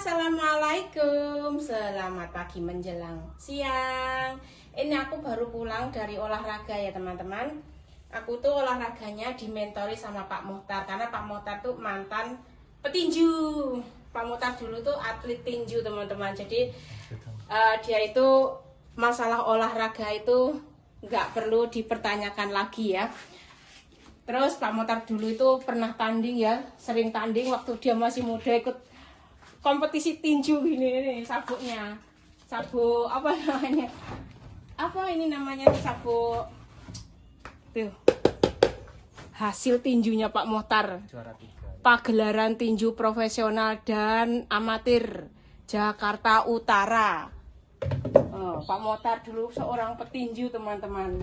Assalamualaikum, selamat pagi menjelang siang. Ini aku baru pulang dari olahraga ya teman-teman. Aku tuh olahraganya dimentori sama Pak Muhtar, karena Pak Muhtar tuh mantan petinju. Pak Muhtar dulu tuh atlet tinju teman-teman. Jadi dia itu masalah olahraga itu nggak perlu dipertanyakan lagi ya. Terus Pak Muhtar dulu itu pernah tanding ya, sering tanding waktu dia masih muda, ikut kompetisi tinju ini sabuknya. Sabuk apa namanya? Apa ini namanya sabuk? Tuh. Hasil tinjunya Pak Muhtar. Juara 3. Pagelaran tinju profesional dan amatir Jakarta Utara. Pak Muhtar dulu seorang petinju teman-teman.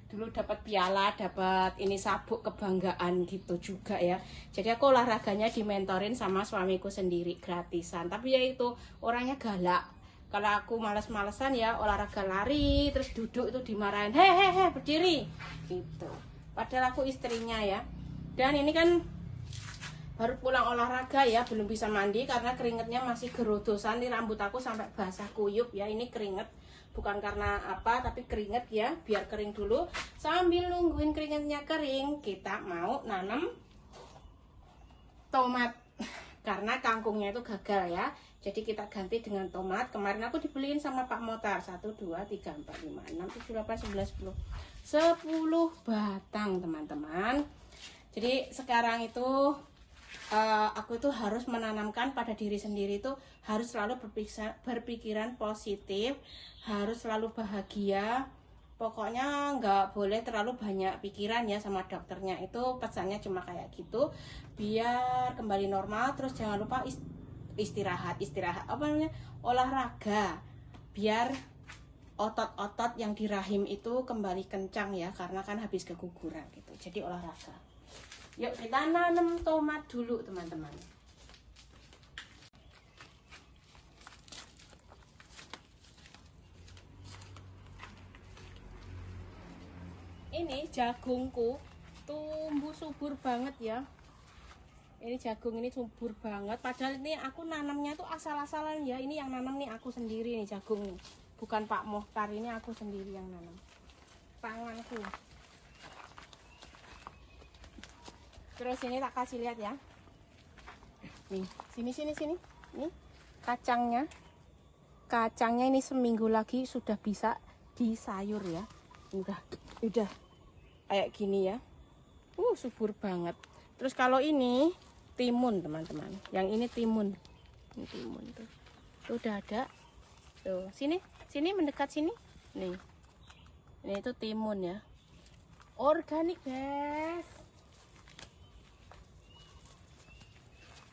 Dulu dapat piala, dapat ini sabuk kebanggaan gitu juga ya. Jadi aku olahraganya dimentorin sama suamiku sendiri gratisan. Tapi ya itu orangnya galak. Kalau aku males-malesan ya olahraga lari, terus duduk itu dimarahin, hehehe berdiri gitu. Padahal aku istrinya ya. Dan ini kan baru pulang olahraga ya, belum bisa mandi karena keringetnya masih gerodosan. Nih rambut aku sampai basah kuyup ya, ini keringet. Bukan karena apa, tapi keringet ya, biar kering dulu. Sambil nungguin keringetnya kering, kita mau nanam tomat. Karena kangkungnya itu gagal ya. Jadi kita ganti dengan tomat. Kemarin aku dibeliin sama Pak Muhtar. 1, 2, 3, 4, 5, 6, 7, 8, 9, 10. 10 batang teman-teman. Jadi sekarang itu aku itu harus menanamkan pada diri sendiri itu harus selalu berpikiran positif, harus selalu bahagia. Pokoknya nggak boleh terlalu banyak pikiran ya, sama dokternya itu pesannya cuma kayak gitu, biar kembali normal. Terus jangan lupa istirahat apa namanya, olahraga, biar otot-otot yang di rahim itu kembali kencang ya, karena kan habis keguguran gitu. Jadi olahraga. Yuk kita nanam tomat dulu teman-teman. Ini jagungku tumbuh subur banget ya. Ini jagung ini subur banget. Padahal ini aku nanamnya tuh asal-asalan ya. Ini yang nanam nih aku sendiri nih, jagung nih. Bukan Pak Muhtar, ini aku sendiri yang nanam. Tanganku. Terus ini tak kasih lihat ya. Nih, sini. Nih, kacangnya. Kacangnya ini seminggu lagi sudah bisa disayur ya. Udah kayak gini ya. Subur banget. Terus kalau ini timun, teman-teman. Yang ini timun. Ini timun tuh. Tuh udah ada. Tuh, sini mendekat sini. Nih. Ini itu timun ya. Organik, guys.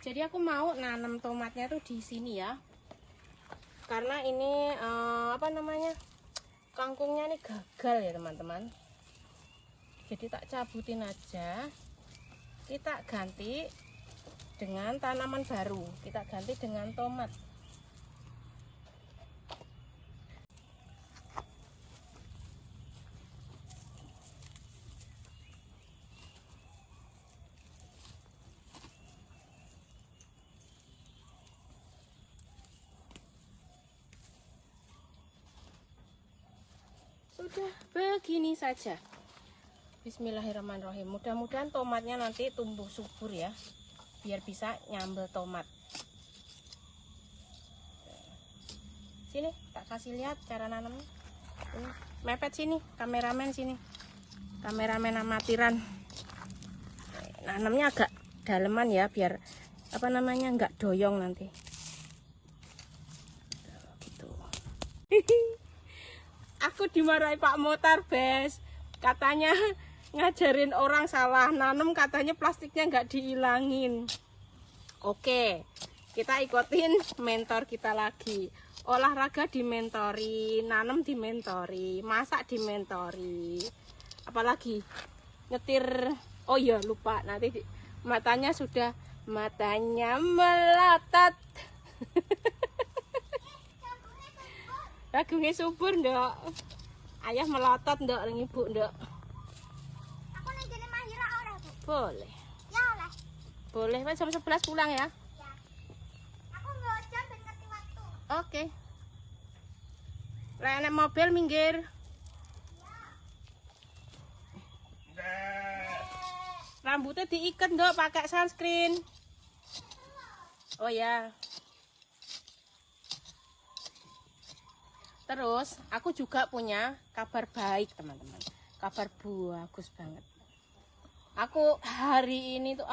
Jadi aku mau nanam tomatnya tuh di sini ya. Karena ini apa namanya? Kangkungnya ini gagal ya, teman-teman. Jadi tak cabutin aja. Kita ganti dengan tanaman baru. Kita ganti dengan tomat. Sudah begini saja. Bismillahirrahmanirrahim. Mudah-mudahan tomatnya nanti tumbuh subur ya, biar bisa nyambel tomat. Sini tak kasih lihat cara nanamnya. Ini, mepet sini, kameramen sini. Kameramen amatiran. Nanamnya agak daleman ya, biar apa namanya nggak doyong nanti. Gitu. Aku dimarahi Pak Muhtar, Bes. Katanya ngajarin orang salah nanam, katanya plastiknya nggak dihilangin. Oke, kita ikutin mentor kita lagi. Olahraga dimentori, nanam dimentori, masak dimentori. Apalagi nyetir. Oh iya, lupa, nanti matanya melotot. Jagungnya subur ndok. Ayah melotot ndok ning ibu ndok. Aku ning jene Mahira ora, Bu? Boleh. Ya oleh. Boleh, jam 11 pulang ya. Ya. Oke. Lah nek mobil minggir. Rambutnya diikat dong pakai sunscreen. Oh ya. Terus aku juga punya kabar baik teman-teman. Kabar bagus banget. Aku hari ini tuh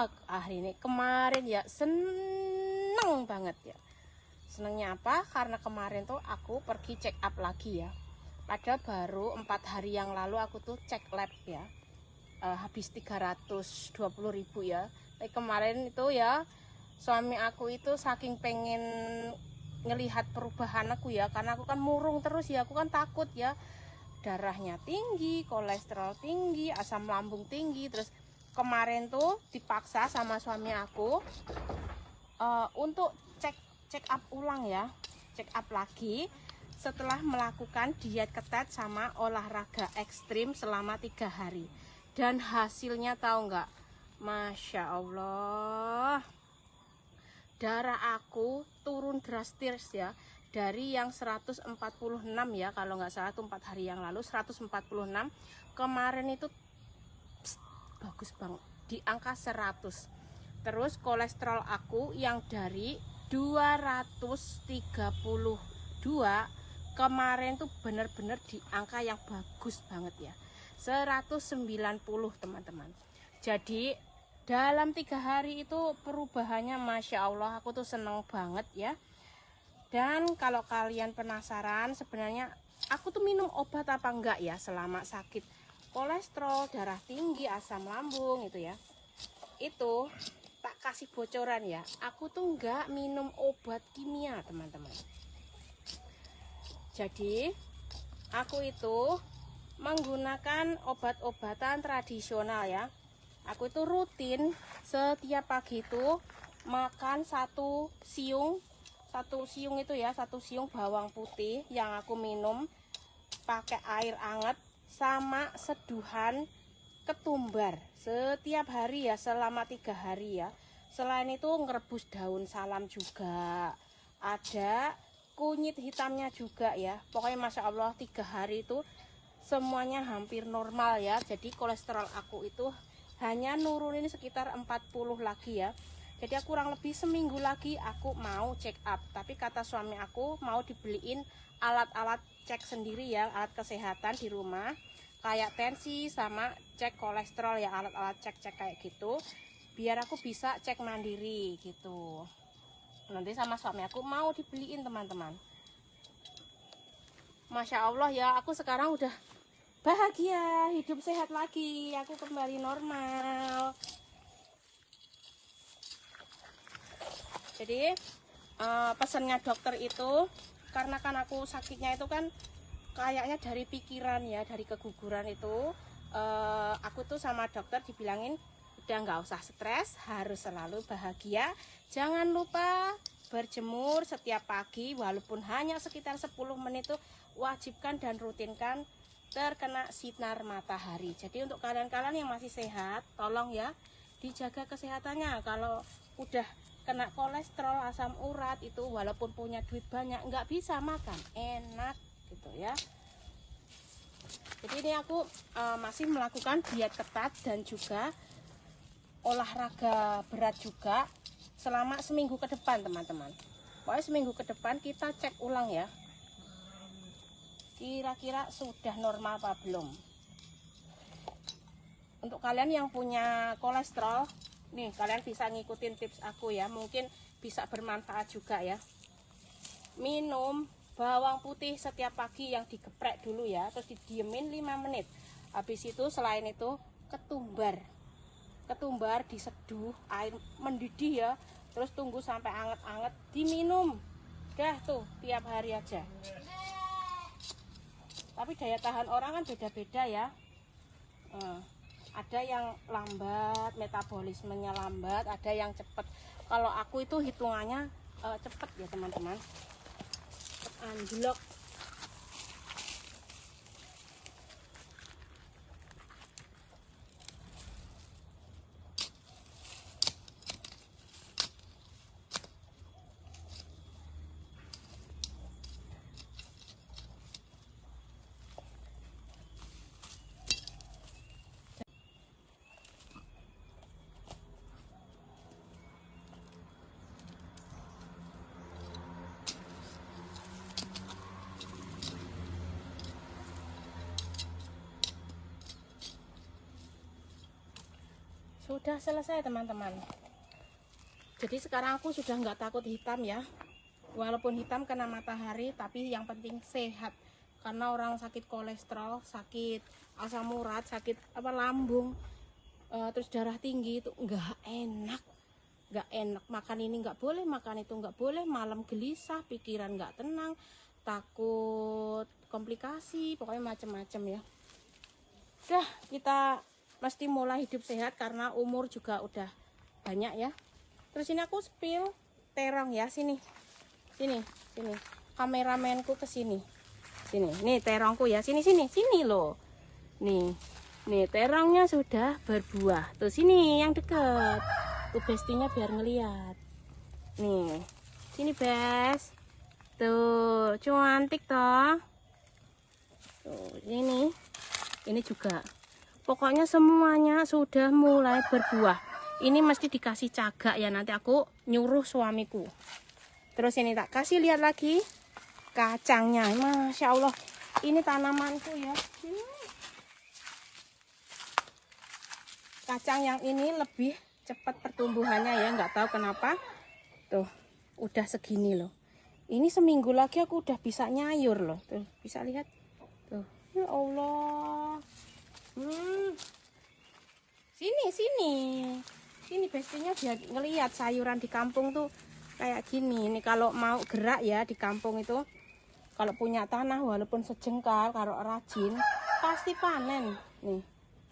kemarin ya seneng banget ya. Senengnya apa? Karena kemarin tuh aku pergi check up lagi ya. Padahal baru 4 hari yang lalu aku tuh cek lab ya. Habis 320.000 ya. Tapi kemarin itu ya suami aku itu saking pengen ngelihat perubahan aku ya, karena aku kan murung terus ya, aku kan takut ya, darahnya tinggi, kolesterol tinggi, asam lambung tinggi. Terus kemarin tuh dipaksa sama suami aku untuk check up ulang ya, check up lagi setelah melakukan diet ketat sama olahraga ekstrim selama 3 hari. Dan hasilnya tahu nggak? Masya Allah, darah aku turun drastis ya, dari yang 146 ya, kalau nggak salah tuh 4 hari yang lalu 146, kemarin itu bagus banget di angka 100. Terus kolesterol aku yang dari 232 kemarin tuh bener-bener di angka yang bagus banget ya, 190 teman-teman. Jadi dalam 3 hari itu perubahannya Masya Allah, aku tuh seneng banget ya. Dan kalau kalian penasaran sebenarnya aku tuh minum obat apa enggak ya selama sakit kolesterol, darah tinggi, asam lambung itu ya. Itu tak kasih bocoran ya, aku tuh enggak minum obat kimia teman-teman. Jadi aku itu menggunakan obat-obatan tradisional ya. Aku itu rutin setiap pagi itu makan satu siung itu ya, 1 siung bawang putih yang aku minum pakai air hangat sama seduhan ketumbar setiap hari ya selama 3 hari ya. Selain itu ngerebus daun salam juga, ada kunyit hitamnya juga ya. Pokoknya Masya Allah 3 hari itu semuanya hampir normal ya. Jadi kolesterol aku itu hanya nurunin sekitar 40 lagi ya. Jadi aku kurang lebih seminggu lagi aku mau check up. Tapi kata suami aku mau dibeliin alat-alat cek sendiri ya, alat kesehatan di rumah, kayak tensi sama cek kolesterol ya, alat-alat cek-cek kayak gitu, biar aku bisa cek mandiri gitu. Nanti sama suami aku mau dibeliin teman-teman. Masya Allah ya, aku sekarang udah bahagia, hidup sehat lagi, aku kembali normal. Jadi pesannya dokter itu, karena kan aku sakitnya itu kan kayaknya dari pikiran ya, dari keguguran itu, aku tuh sama dokter dibilangin udah nggak usah stres, harus selalu bahagia, jangan lupa berjemur setiap pagi walaupun hanya sekitar 10 menit tuh wajibkan dan rutinkan terkena sinar matahari. Jadi untuk kalian-kalian yang masih sehat, tolong ya dijaga kesehatannya. Kalau udah kena kolesterol, asam urat itu walaupun punya duit banyak nggak bisa makan enak gitu ya. Jadi ini aku masih melakukan diet ketat dan juga olahraga berat juga selama seminggu ke depan teman-teman. Pokoknya seminggu ke depan kita cek ulang ya, kira-kira sudah normal apa belum. Untuk kalian yang punya kolesterol nih, kalian bisa ngikutin tips aku ya, mungkin bisa bermanfaat juga ya. Minum bawang putih setiap pagi yang digeprek dulu ya, terus didiemin 5 menit. Habis itu selain itu ketumbar diseduh air mendidih ya, terus tunggu sampai anget-anget diminum. Dah tuh tiap hari aja. Tapi daya tahan orang kan beda-beda ya. Ada yang lambat, metabolismenya lambat, ada yang cepat. Kalau aku itu hitungannya cepat ya teman-teman. Anjlok. sudah selesai teman-teman. Jadi sekarang aku sudah nggak takut hitam ya. Walaupun hitam kena matahari, tapi yang penting sehat. Karena orang sakit kolesterol, sakit asam urat, sakit lambung, terus darah tinggi itu nggak enak. Nggak enak, makan ini nggak boleh, makan itu nggak boleh, malam gelisah, pikiran nggak tenang, takut komplikasi, pokoknya macam-macam ya. Udah, kita mesti mulai hidup sehat karena umur juga udah banyak ya. Terus ini aku spill terong ya, sini kameramenku ke sini, nih terongku ya, sini loh, nih terongnya sudah berbuah tuh, sini yang deket tuh, bestinya biar ngeliat, nih sini best, tuh cantik toh, tuh ini juga, pokoknya semuanya sudah mulai berbuah. Ini mesti dikasih cagak ya, nanti aku nyuruh suamiku. Terus ini tak kasih lihat lagi kacangnya, Masya Allah, ini tanamanku ya. Kacang yang ini lebih cepat pertumbuhannya ya, nggak tahu kenapa. Tuh, udah segini loh. Ini seminggu lagi aku udah bisa nyayur loh. Tuh, bisa lihat. Tuh, ya Allah. Sini bestinya biar ngelihat sayuran di kampung tuh kayak gini. Ini kalau mau gerak ya di kampung itu, kalau punya tanah walaupun sejengkal, kalau rajin pasti panen. Nih,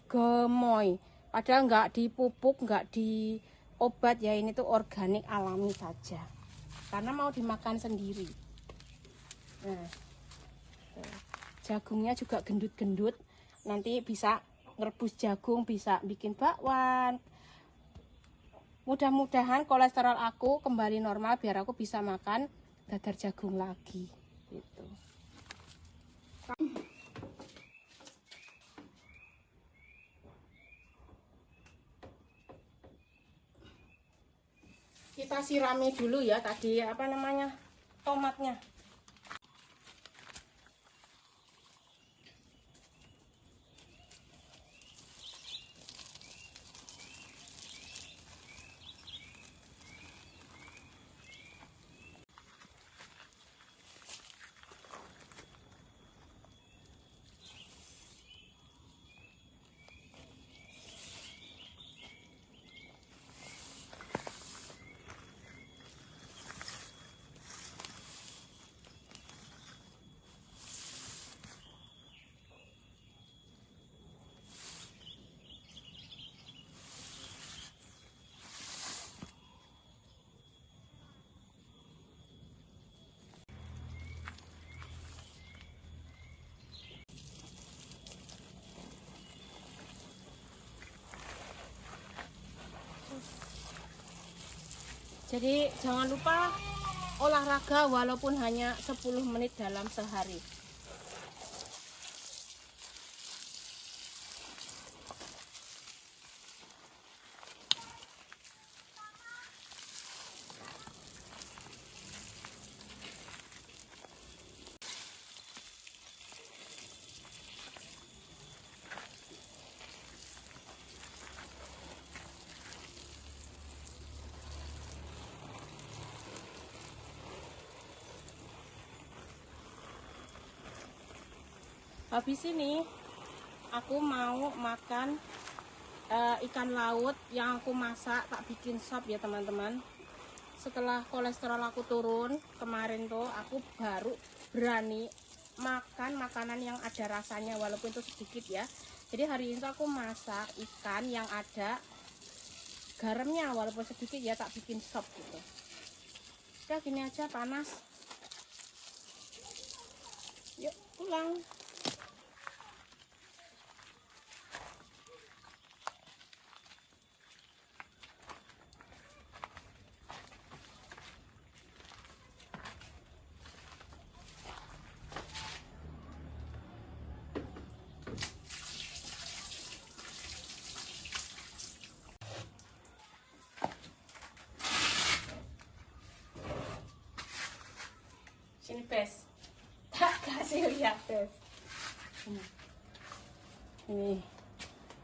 gemoy. Padahal nggak dipupuk, nggak diobat ya, ini tuh organik alami saja. Karena mau dimakan sendiri. Nah, jagungnya juga gendut-gendut. Nanti bisa ngerebus jagung, bisa bikin bakwan. Mudah-mudahan kolesterol aku kembali normal biar aku bisa makan dadar jagung lagi gitu. Kita sirami dulu ya tadi tomatnya. Jadi jangan lupa olahraga walaupun hanya 10 menit dalam sehari. Habis ini aku mau makan ikan laut yang aku masak, tak bikin sop ya teman-teman. Setelah kolesterol aku turun kemarin tuh, aku baru berani makan makanan yang ada rasanya walaupun itu sedikit ya. Jadi hari ini tuh aku masak ikan yang ada garamnya walaupun sedikit ya, tak bikin sop gitu. Udah gini aja, panas. Yuk pulang. Sini pes, tak kasih lihat pes. Ini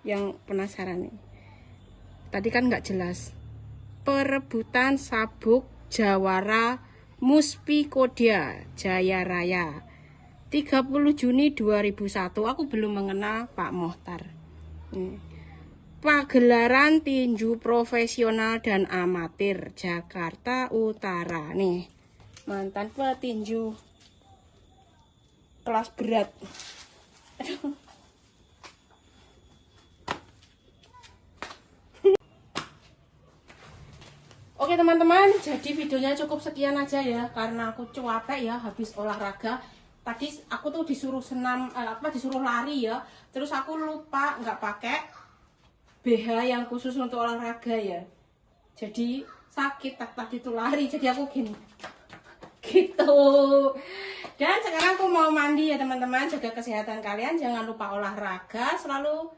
yang penasaran nih, tadi kan nggak jelas. Perebutan sabuk Jawara Muspikodia Jaya Raya 30 Juni 2001. Aku belum mengenal Pak Mohtar. Pagelaran tinju profesional dan amatir Jakarta Utara. Nih, mantan petinju kelas berat. Oke teman-teman, jadi videonya cukup sekian aja ya, karena aku capek ya habis olahraga. Tadi aku tuh disuruh disuruh lari ya, terus aku lupa nggak pakai BH yang khusus untuk olahraga ya. Jadi sakit tadi tuh lari, jadi aku gini. Gitu. Dan sekarang aku mau mandi ya teman-teman, jaga kesehatan kalian, jangan lupa olahraga, selalu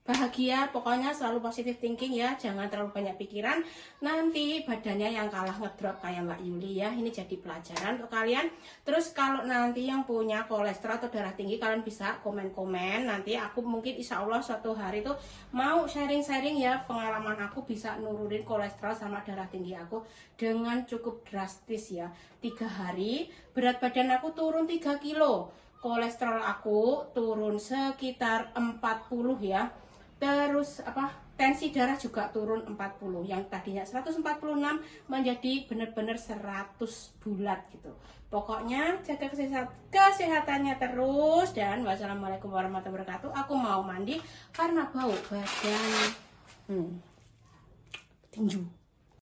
bahagia, pokoknya selalu positive thinking ya, jangan terlalu banyak pikiran, nanti badannya yang kalah ngedrop kayak Mbak Yuli ya. Ini jadi pelajaran untuk kalian. Terus kalau nanti yang punya kolesterol atau darah tinggi, kalian bisa komen-komen, nanti aku mungkin insya Allah suatu hari tuh mau sharing-sharing ya pengalaman aku bisa nurunin kolesterol sama darah tinggi aku dengan cukup drastis ya. 3 hari berat badan aku turun 3 kilo, kolesterol aku turun sekitar 40 ya. Terus tensi darah juga turun 40, yang tadinya 146 menjadi benar-benar 100 bulat gitu. Pokoknya jaga kesehatannya terus, dan wassalamualaikum warahmatullahi wabarakatuh. Aku mau mandi karena bau badan tinju.